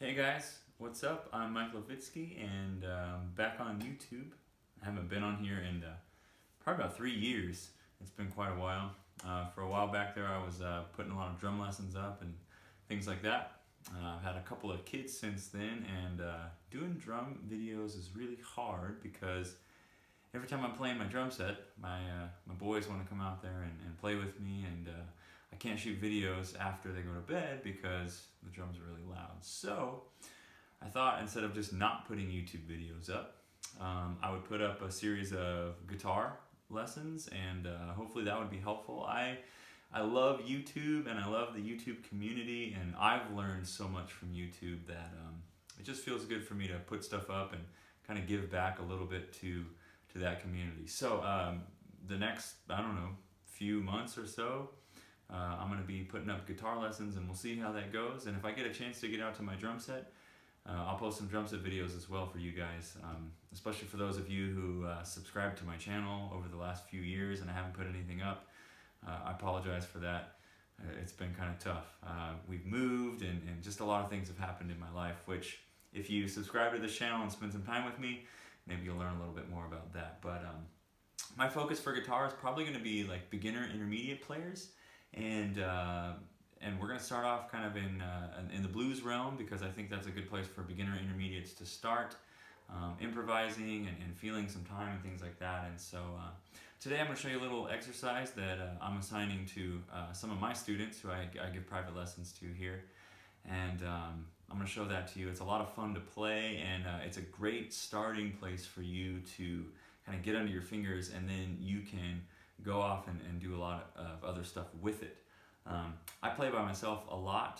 Hey guys, what's up? I'm Mike Levitsky and back on YouTube. I haven't been on here in probably about 3 years. It's been quite a while. For a while back there I was putting a lot of drum lessons up and things like that. I've had a couple of kids since then, and doing drum videos is really hard because every time I'm playing my drum set, my boys want to come out there and play with me, and I can't shoot videos after they go to bed because the drums are really loud. So I thought instead of just not putting YouTube videos up, I would put up a series of guitar lessons, and hopefully that would be helpful. I love YouTube and I love the YouTube community, and I've learned so much from YouTube that it just feels good for me to put stuff up and kind of give back a little bit to that community. So the next, I don't know, few months or so, I'm going to be putting up guitar lessons, and we'll see how that goes. And if I get a chance to get out to my drum set, I'll post some drum set videos as well for you guys, especially for those of you who subscribed to my channel over the last few years and I haven't put anything up. I apologize for that. It's been kind of tough. We've moved, and just a lot of things have happened in my life, which if you subscribe to this channel and spend some time with me, maybe you'll learn a little bit more about that. But my focus for guitar is probably going to be like beginner intermediate players, and we're going to start off kind of in the blues realm, because I think that's a good place for beginner intermediates to start improvising and feeling some time and things like that. And so today I'm going to show you a little exercise that I'm assigning to some of my students who I give private lessons to here. And I'm going to show that to you. It's a lot of fun to play, and it's a great starting place for you to kind of get under your fingers, and then you can go off and do a lot of other stuff with it. I play by myself a lot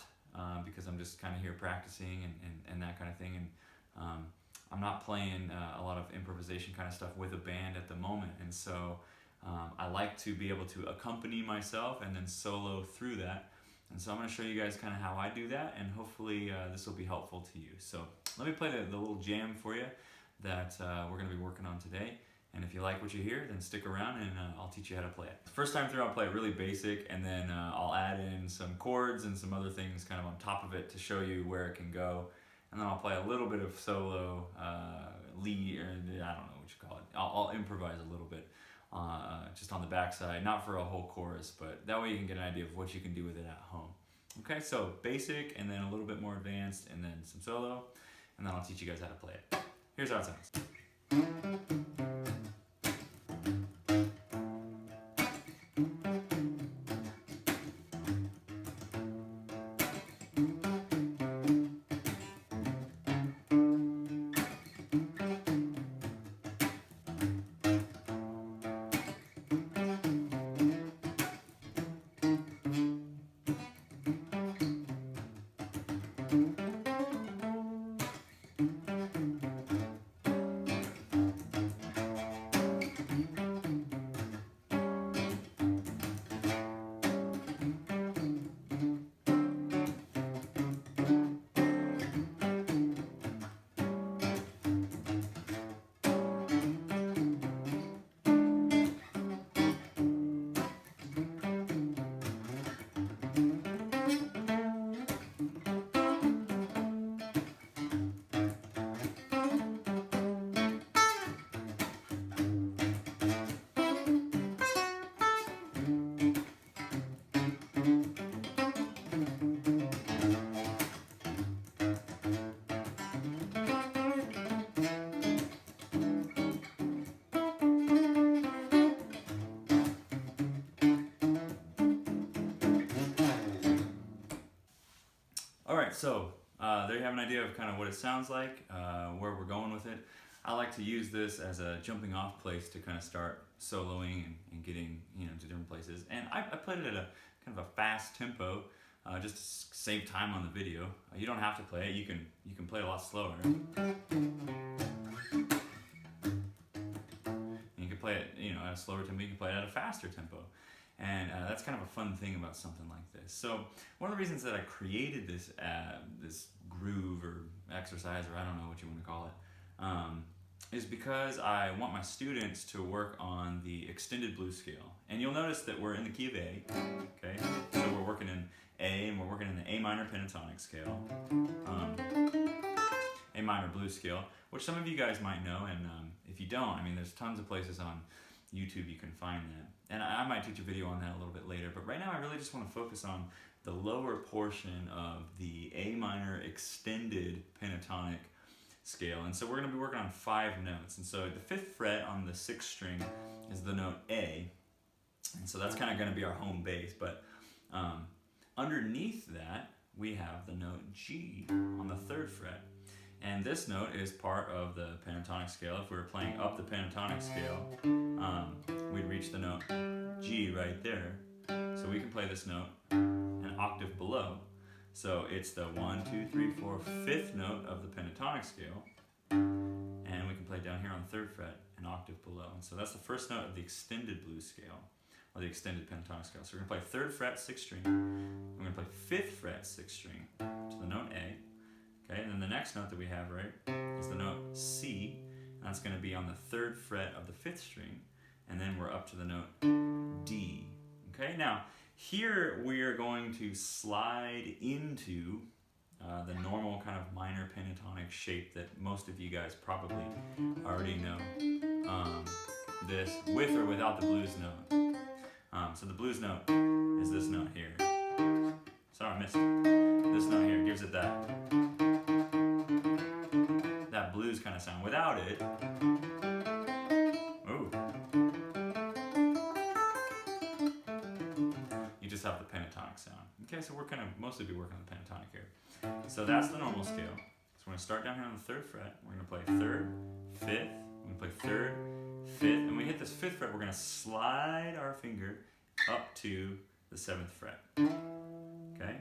because I'm just kind of here practicing and that kind of thing. And I'm not playing a lot of improvisation kind of stuff with a band at the moment. And so I like to be able to accompany myself and then solo through that. And so I'm going to show you guys kind of how I do that, and hopefully this will be helpful to you. So let me play the little jam for you that we're going to be working on today. And if you like what you hear, then stick around and I'll teach you how to play it. First time through, I'll play it really basic, and then I'll add in some chords and some other things kind of on top of it to show you where it can go. And then I'll play a little bit of solo lead, or I don't know what you call it. I'll improvise a little bit just on the backside, not for a whole chorus, but that way you can get an idea of what you can do with it at home. Okay, so basic, and then a little bit more advanced, and then some solo, and then I'll teach you guys how to play it. Here's how it sounds. Alright, so there you have an idea of kind of what it sounds like, where we're going with it. I like to use this as a jumping off place to kind of start soloing and getting, to different places. And I played it at a kind of a fast tempo, just to save time on the video. You don't have to play it, you can play it a lot slower. And you can play it, at a slower tempo, you can play it at a faster tempo. And that's kind of a fun thing about something like this. So one of the reasons that I created this this groove or exercise, or I don't know what you want to call it, is because I want my students to work on the extended blues scale. And you'll notice that we're in the key of A, okay? So we're working in A, and we're working in the A minor pentatonic scale. minor blues scale, which some of you guys might know, and if you don't, I mean, there's tons of places on YouTube you can find that. And I might teach a video on that a little bit later, but right now I really just want to focus on the lower portion of the A minor extended pentatonic scale. And so we're going to be working on 5 notes. And so the 5th fret on the 6th string is the note A. And so that's kind of going to be our home base. But underneath that, we have the note G on the 3rd fret. And this note is part of the pentatonic scale. If we were playing up the pentatonic scale, we'd reach the note G right there. So we can play this note an octave below. So it's the 1, 2, 3, 4, 5th note of the pentatonic scale. And we can play down here on the 3rd fret an octave below. And so that's the first note of the extended blues scale, or the extended pentatonic scale. So we're going to play 3rd fret, 6th string. We're going to play 5th fret, 6th string to the note A. Okay, and then the next note that we have, right, is the note C. And that's going to be on the 3rd fret of the 5th string. And then we're up to the note D. Okay, now here we are going to slide into the normal kind of minor pentatonic shape that most of you guys probably already know. This with or without the blues note. So the blues note is this note here. Sorry, I missed it. This note here gives it that blues kind of sound. Without it, ooh, you just have the pentatonic sound. Okay, so we're going to mostly be working on the pentatonic here. So that's the normal scale. So we're going to start down here on the 3rd fret. We're going to play 3rd, 5th. We're going to play 3rd, 5th. And when we hit this 5th fret, we're going to slide our finger up to the 7th fret. Okay,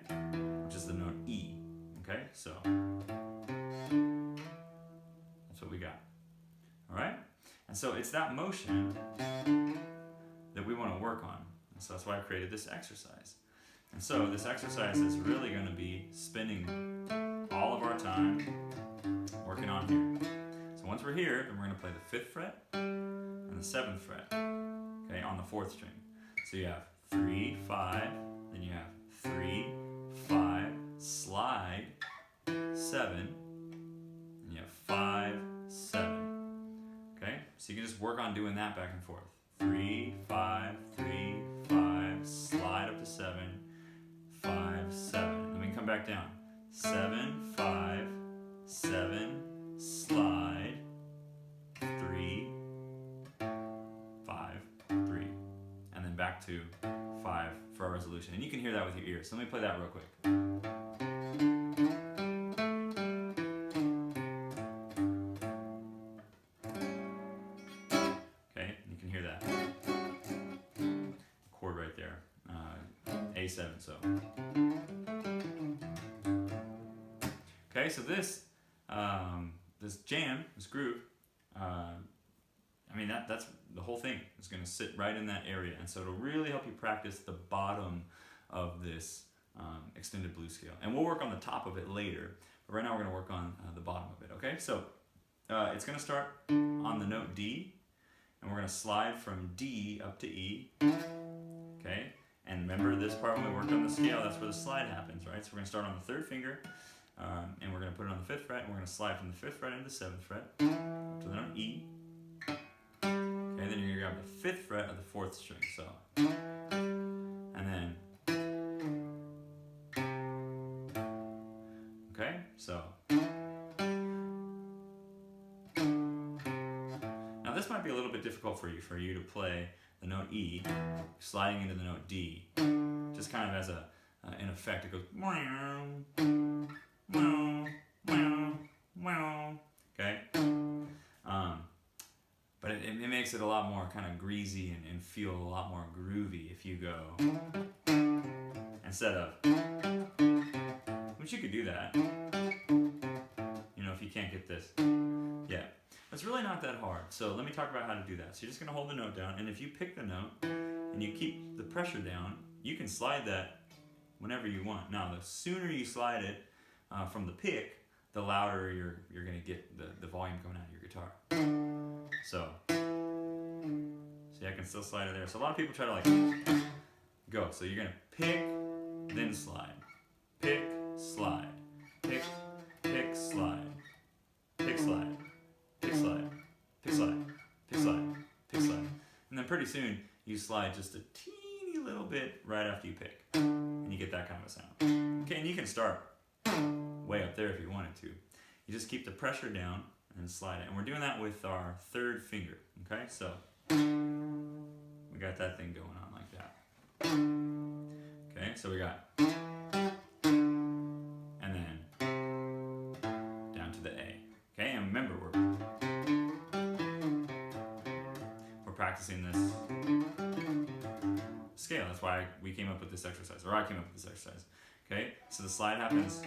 which is the note E. Okay, so that's what we got. All right, and so it's that motion that we want to work on. And so that's why I created this exercise. And so this exercise is really going to be spending all of our time working on here. So once we're here, then we're going to play the 5th fret and the 7th fret, okay, on the 4th string. So you have 3, 5, then you have 3, 5, slide, 7, and you have 5, 7. Okay, so you can just work on doing that back and forth. 3, 5, 3, 5, slide up to 7, 5, 7. Then we can come back down. 7, 5, 7, slide, 3, 5, 3. And then back to 5 for our resolution. And you can hear that with your ears. So let me play that real quick. Okay, you can hear that. Chord right there. A7, so. Okay, so this jam, this groove, I mean, that's the whole thing is going to sit right in that area. And so it'll really help you practice the bottom of this extended blues scale. And we'll work on the top of it later. But right now we're going to work on the bottom of it, okay? So it's going to start on the note D. And we're going to slide from D up to E, okay? And remember this part when we worked on the scale, that's where the slide happens, right? So we're going to start on the 3rd finger, and we're going to put it on the 5th fret, and we're going to slide from the 5th fret into the 7th fret to the note E. Okay, then you're going to grab the 5th fret of the 4th string, so. And then, okay, so. Now this might be a little bit difficult for you to play the note E, sliding into the note D, just kind of as in effect. It goes meow, meow, meow, meow. Okay, but it makes it a lot more kind of greasy and feel a lot more groovy if you go instead of, which you could do that. You know, if you can't get this, yeah. It's really not that hard. So let me talk about how to do that. So you're just going to hold the note down, and if you pick the note and you keep the pressure down, you can slide that whenever you want. Now, the sooner you slide it from the pick, the louder you're going to get the volume coming out of your guitar. So, see, I can still slide it there. So a lot of people try to like go. So you're going to pick, then slide. Pick, slide. Pick, pick, slide. pretty soon you slide just a teeny little bit right after you pick, and you get that kind of a sound. Okay, and you can start way up there if you wanted to. You just keep the pressure down and slide it. And we're doing that with our third finger. Okay, so we got that thing going on like that. Okay, so we got, and then down to the A. Okay, and remember we're practicing this scale. That's why we came up with this exercise, or I came up with this exercise. Okay, so the slide happens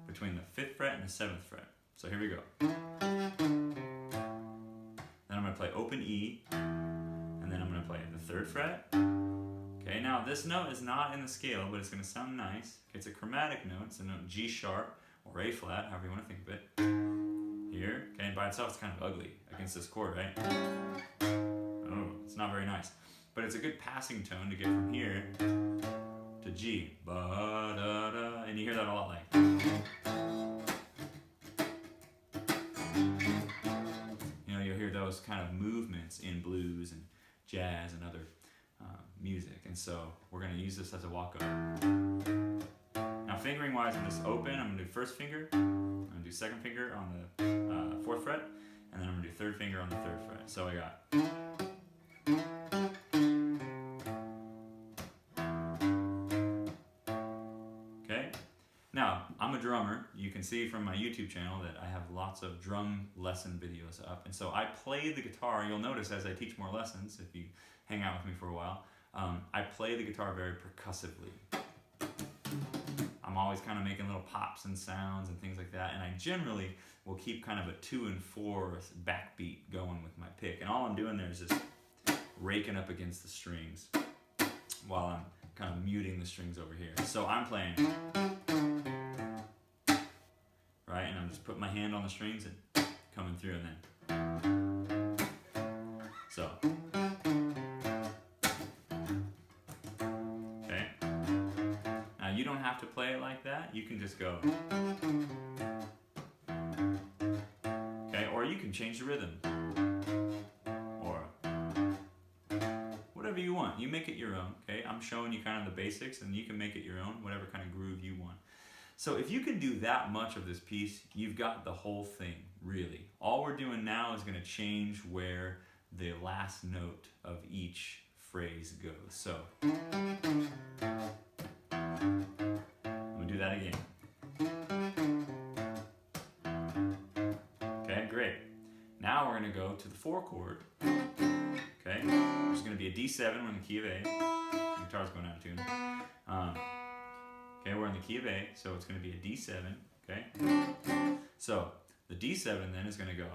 between the 5th fret and the 7th fret. So here we go. Then I'm going to play open E, and then I'm going to play the 3rd fret. Okay, now this note is not in the scale, but it's going to sound nice. Okay, it's a chromatic note. It's a note G sharp or A flat, however you want to think of it. Here, okay, and by itself it's kind of ugly against this chord, right? Oh, it's not very nice. But it's a good passing tone to get from here to G. Ba, da, da, and you hear that a lot like. You know, you'll hear those kind of movements in blues and jazz and other music. And so we're going to use this as a walk-up. Now fingering wise, I'm just open. I'm going to do 1st finger. I'm going to do 2nd finger on the 4th fret. And then I'm going to do 3rd finger on the 3rd fret. So I got. Now, I'm a drummer. You can see from my YouTube channel that I have lots of drum lesson videos up. And so I play the guitar. You'll notice as I teach more lessons, if you hang out with me for a while, I play the guitar very percussively. I'm always kind of making little pops and sounds and things like that. And I generally will keep kind of a 2 and 4 backbeat going with my pick. And all I'm doing there is just raking up against the strings while I'm kind of muting the strings over here. So I'm playing, right? And I'm just putting my hand on the strings and coming through, and then so. Okay. Now you don't have to play it like that. You can just go. Okay, or you can change the rhythm. Or whatever you want. You make it your own, okay? I'm showing you kind of the basics, and you can make it your own, whatever kind of groove you want. So if you can do that much of this piece, you've got the whole thing, really. All we're doing now is going to change where the last note of each phrase goes. So I'm going to do that again. Okay, great. Now we're going to go to the 4 chord. Okay, there's going to be a D7, we're in the key of A. The guitar's going out of tune. Okay, we're in the key of A, so it's going to be a D7, okay? So, the D7 then is going to go,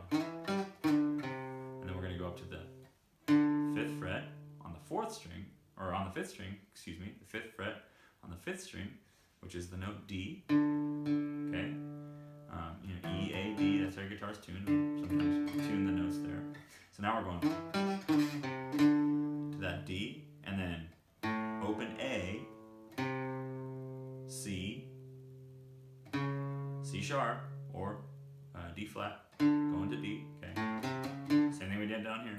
and then we're going to go up to the 5th fret on the 4th string, or on the 5th string, excuse me, the 5th fret on the 5th string, which is the note D, okay? You know, E, A, D, that's how your guitar's tuned. Sometimes tune the notes there. So now we're going to that D, and then open A, C, C sharp, or D flat, going to D, okay? Same thing we did down here.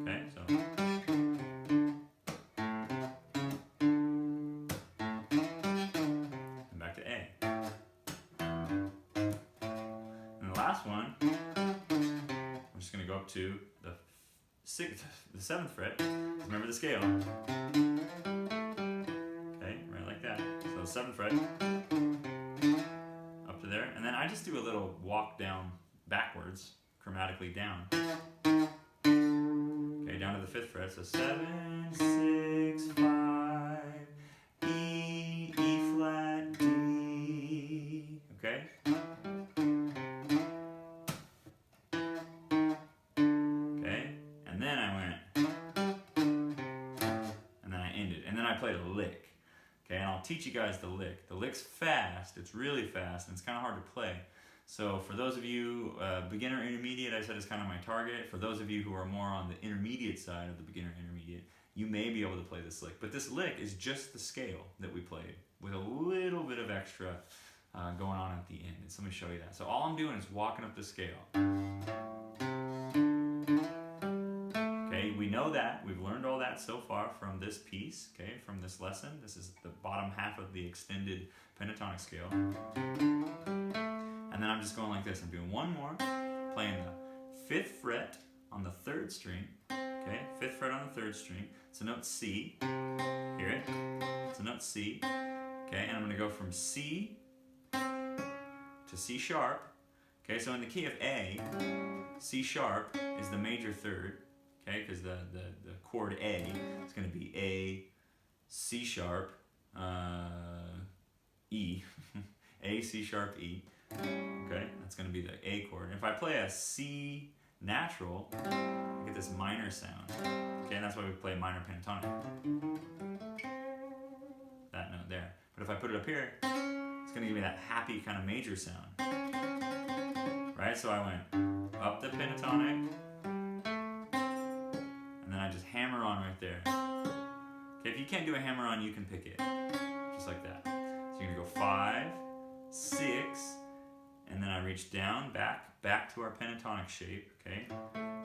Okay, so. And back to A. And the last one, we're just going to go up to the 7th fret. Remember the scale. Okay, right like that. So 7th fret, up to there. And then I just do a little walk down backwards, chromatically down. Okay, down to the 5th fret. So 7, 6, 5, E, E flat, D. Okay? Okay, and then I went, and then I ended. And then I played a lick. Okay, and I'll teach you guys the lick. The lick's fast, it's really fast, and it's kind of hard to play. So for those of you, beginner intermediate, I said is kind of my target. For those of you who are more on the intermediate side of the beginner intermediate, you may be able to play this lick. But this lick is just the scale that we played with a little bit of extra going on at the end. And so let me show you that. So all I'm doing is walking up the scale. Okay, we know that. We've learned all that so far from this piece, okay, from this lesson. This is the bottom half of the extended pentatonic scale. And then I'm just going like this. I'm doing one more, playing the 5th fret on the 3rd string, okay, 5th fret on the 3rd string. It's a note C, hear it? It's a note C, okay, and I'm going to go from C to C sharp, okay, so in the key of A, C sharp is the major 3rd, okay, because the chord A is going to be A, C sharp, E, A, C sharp, E, okay, that's going to be the A chord. And if I play a C natural, I get this minor sound, okay, and that's why we play minor pentatonic, that note there. But if I put it up here, it's going to give me that happy kind of major sound, right? So I went up the pentatonic, and then I just hammer on right there. Okay, if you can't do a hammer on, you can pick it, just like that. So you're going to go 5, 6, and then I reach down, back to our pentatonic shape, okay?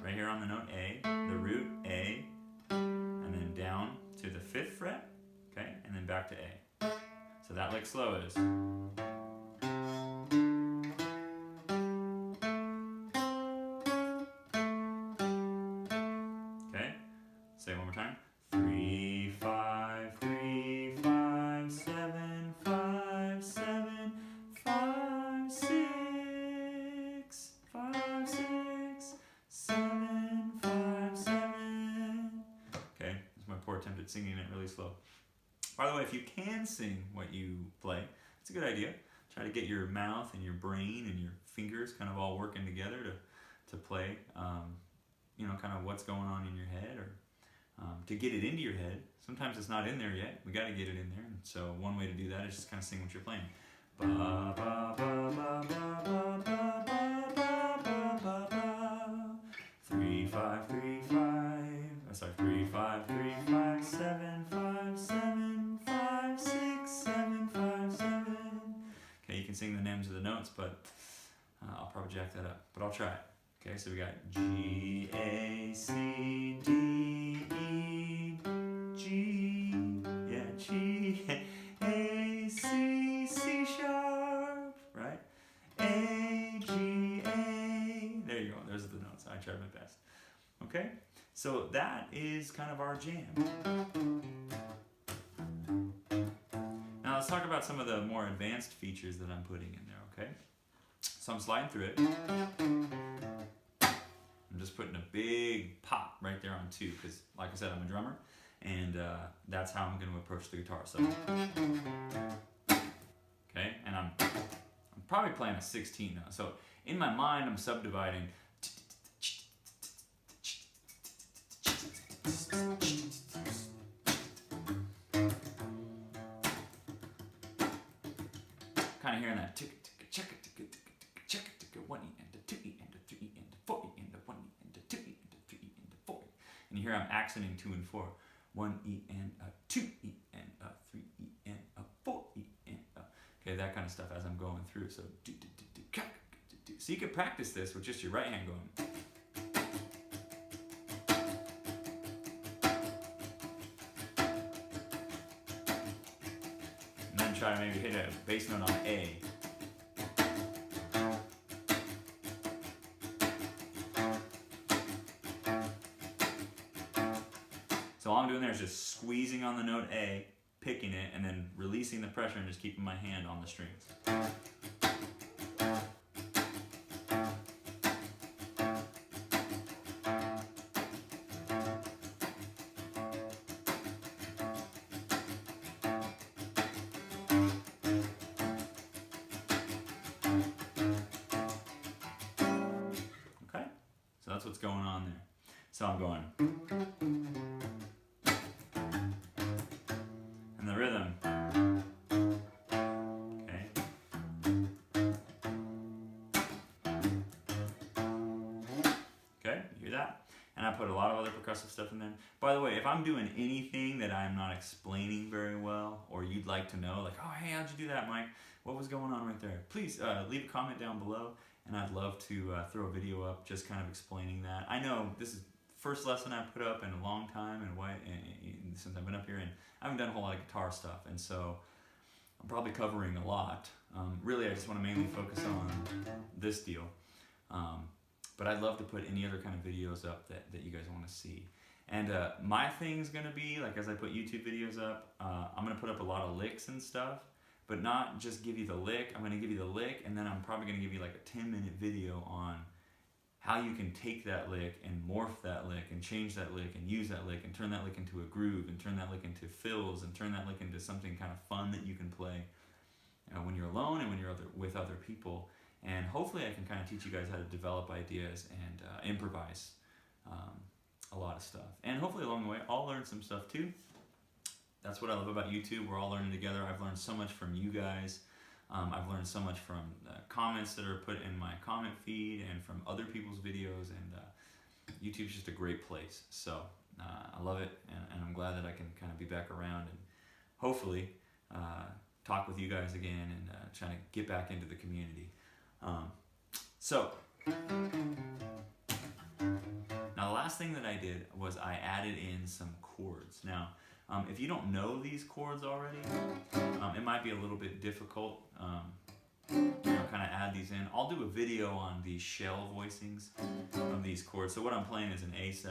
Right here on the note A, the root A, and then down to the 5th fret, okay? And then back to A. So that lick slow is. Okay? Say it one more time. 3, 5, 3, 5, 7, 5, 7, 5, 6, 5, 6, 7, 5, 7. Okay, that's my poor attempt at singing it really slow. By the way, if you can sing what you play, it's a good idea. Try to get your mouth and your brain and your fingers kind of all working together to play, you know, kind of what's going on in your head, or to get it into your head. Sometimes it's not in there yet. We got to get it in there. And so one way to do that is just kind of sing what you're playing. Ba, ba, ba, ba, ba, ba, ba, ba, ba, ba, ba. 3, 5, 3, 5. Sorry, 3, 5, 3, 5, 7, 5, 7, 5, 6, 7, 5, 7. Okay, you can sing the names of the notes, but I'll probably jack that up. But I'll try it. Okay, so we got G, A, C, D, E, G, yeah, G, A, C, C sharp, right? A, G, A. There you go, there's the notes. I tried my best. Okay, so that is kind of our jam. Now let's talk about some of the more advanced features that I'm putting in there, okay? So I'm sliding through it. I'm just putting a big pop right there on 2, because like I said, I'm a drummer, and that's how I'm going to approach the guitar. So, okay, and I'm probably playing a 16 now. So in my mind, I'm subdividing. Kind of hearing that tick tick check it tick tick check it tick 1 E and a 2 E and a 3 E and a 4 E and a 1 E and a 2 E and a 3 E and a 4 E. And you hear I'm accenting 2 and 4. 1 E and a 2 E and a 3 E and a 4 E and a. Okay, that kind of stuff as I'm going through. So so you can practice this with just your right hand going. And then try to maybe hit a bass note on A. So all I'm doing there is just squeezing on the note A, picking it, and then releasing the pressure and just keeping my hand on the strings. Okay? So that's what's going on there. So I'm going. And the rhythm. Okay. Okay, you hear that? And I put a lot of other percussive stuff in there. By the way, if I'm doing anything that I'm not explaining very well, or you'd like to know, like, oh, hey, how'd you do that, Mike? What was going on right there? Please leave a comment down below, and I'd love to throw a video up just kind of explaining that. I know this is first lesson I put up in a long time, and since I've been up here, and I haven't done a whole lot of guitar stuff, and so I'm probably covering a lot. Really, I just want to mainly focus on this deal. But I'd love to put any other kind of videos up that you guys want to see. And my thing's going to be, like, as I put YouTube videos up, I'm going to put up a lot of licks and stuff, but not just give you the lick. I'm going to give you the lick, and then I'm probably going to give you like a 10-minute video on how you can take that lick and morph that lick and change that lick and use that lick and turn that lick into a groove and turn that lick into fills and turn that lick into something kind of fun that you can play when you're alone and when you're with other people. And hopefully I can kind of teach you guys how to develop ideas and improvise a lot of stuff. And hopefully along the way I'll learn some stuff too. That's what I love about YouTube. We're all learning together. I've learned so much from you guys. I've learned so much from comments that are put in my comment feed and from other people's videos, and YouTube's just a great place. So I love it, and I'm glad that I can kind of be back around and hopefully talk with you guys again and try to get back into the community. So now the last thing that I did was I added in some chords. Now, if you don't know these chords already, it might be a little bit difficult, kind of add these in. I'll do a video on the shell voicings of these chords. So what I'm playing is an A7,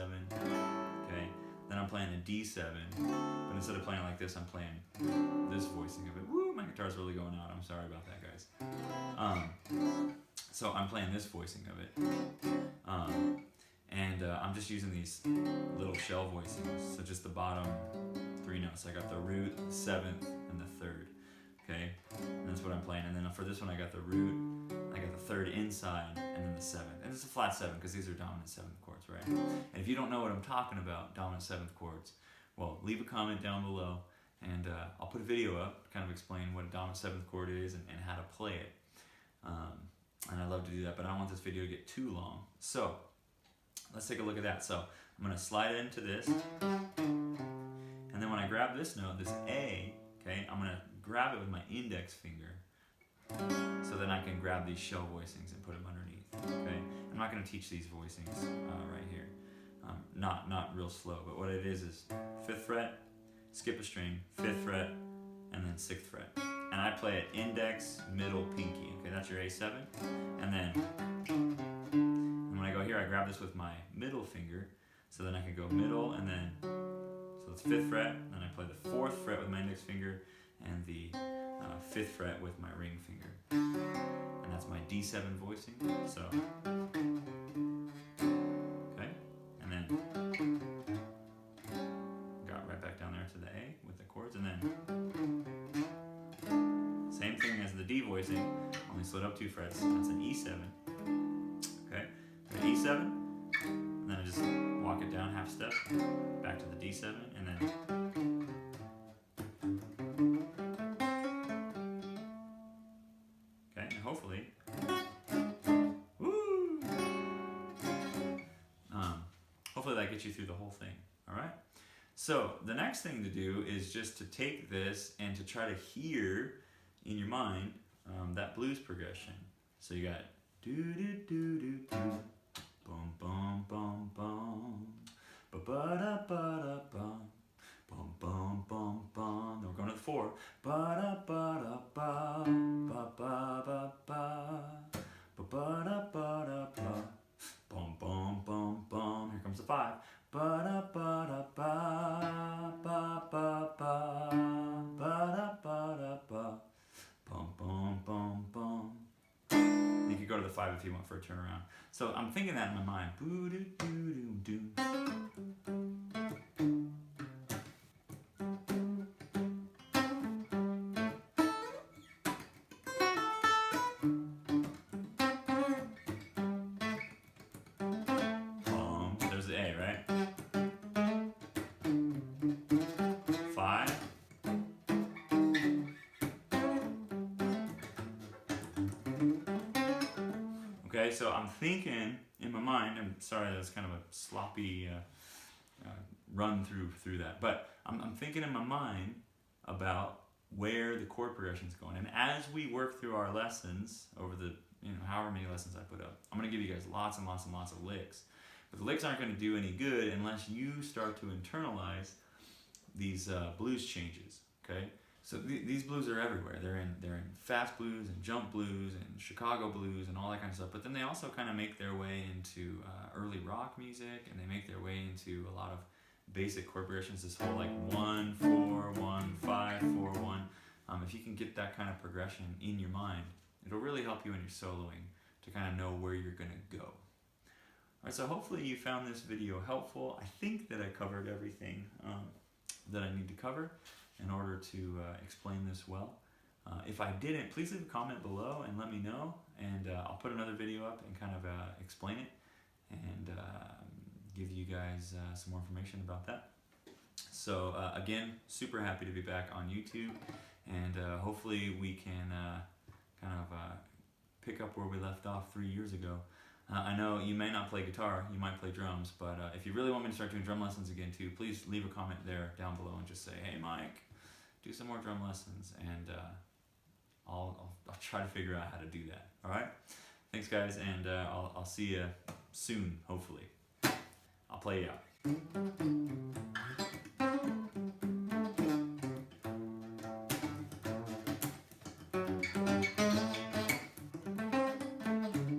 okay? Then I'm playing a D7, but instead of playing like this, I'm playing this voicing of it. Woo, my guitar's really going out. I'm sorry about that, guys. So I'm playing this voicing of it. I'm just using these little shell voicings, so just the bottom 3 notes. I got the root, the 7th, and the 3rd, okay? And that's what I'm playing. And then for this one, I got the root, I got the 3rd inside, and then the 7th. And it's a flat 7, because these are dominant 7th chords, right? And if you don't know what I'm talking about, dominant 7th chords, well, leave a comment down below, and I'll put a video up, kind of explain what a dominant 7th chord is and how to play it. And I love to do that, but I don't want this video to get too long. So, let's take a look at that. So I'm going to slide into this, and then when I grab this note, this A, okay, I'm going to grab it with my index finger, so then I can grab these shell voicings and put them underneath, okay? I'm not going to teach these voicings right here, not real slow, but what it is 5th fret, skip a string, 5th fret, and then 6th fret. And I play it index, middle, pinky, okay, that's your A7, and then when I go here, I grab this with my middle finger, so then I can go middle, and then, so it's 5th fret, then I play the 4th fret with my index finger, and the 5th fret with my ring finger. And that's my D7 voicing, so, okay, and then got right back down there to the A with the chords, and then same thing as the D voicing, only slid up 2 frets, that's an E7, okay? E7, and then I just walk it down half step, back to the D7, and then okay, and hopefully, woo! Hopefully that gets you through the whole thing. All right. So the next thing to do is just to take this and to try to hear in your mind that blues progression. So you got do do do do do. Bum bum bum bum, ba ba da ba da bum, bum bum bum bum. Then we're going to the 4. Ba da ba da ba, ba ba ba ba, ba ba da ba da ba, bum bum bum bum. Here comes the 5. Ba da ba da ba, ba ba ba, ba da ba da ba, bum bum bum bum. You could go to the 5 if you want for a turnaround. So I'm thinking that in my mind. Boo doo doo doo doo. There's the A, right? 5. Okay, so I'm thinking in my mind, I'm sorry that's kind of a sloppy run through that, but I'm thinking in my mind about where the chord progression is going. And as we work through our lessons over the, however many lessons I put up, I'm going to give you guys lots and lots and lots of licks. But the licks aren't going to do any good unless you start to internalize these blues changes, okay? So these blues are everywhere. They're in fast blues and jump blues and Chicago blues and all that kind of stuff. But then they also kind of make their way into early rock music, and they make their way into a lot of basic chord progressions. This whole like 1 4 1 5 4 1. If you can get that kind of progression in your mind, it'll really help you in your soloing to kind of know where you're gonna go. Alright, so hopefully you found this video helpful. I think that I covered everything that I need to cover in order to explain this well. If I didn't, please leave a comment below and let me know, and I'll put another video up and kind of explain it and give you guys some more information about that. So again, super happy to be back on YouTube, and hopefully we can kind of pick up where we left off 3 years ago. I know you may not play guitar, you might play drums, but if you really want me to start doing drum lessons again too, please leave a comment there down below and just say, hey Mike, do some more drum lessons, and I'll try to figure out how to do that. Alright? Thanks guys, and I'll see you soon, hopefully. I'll play you out.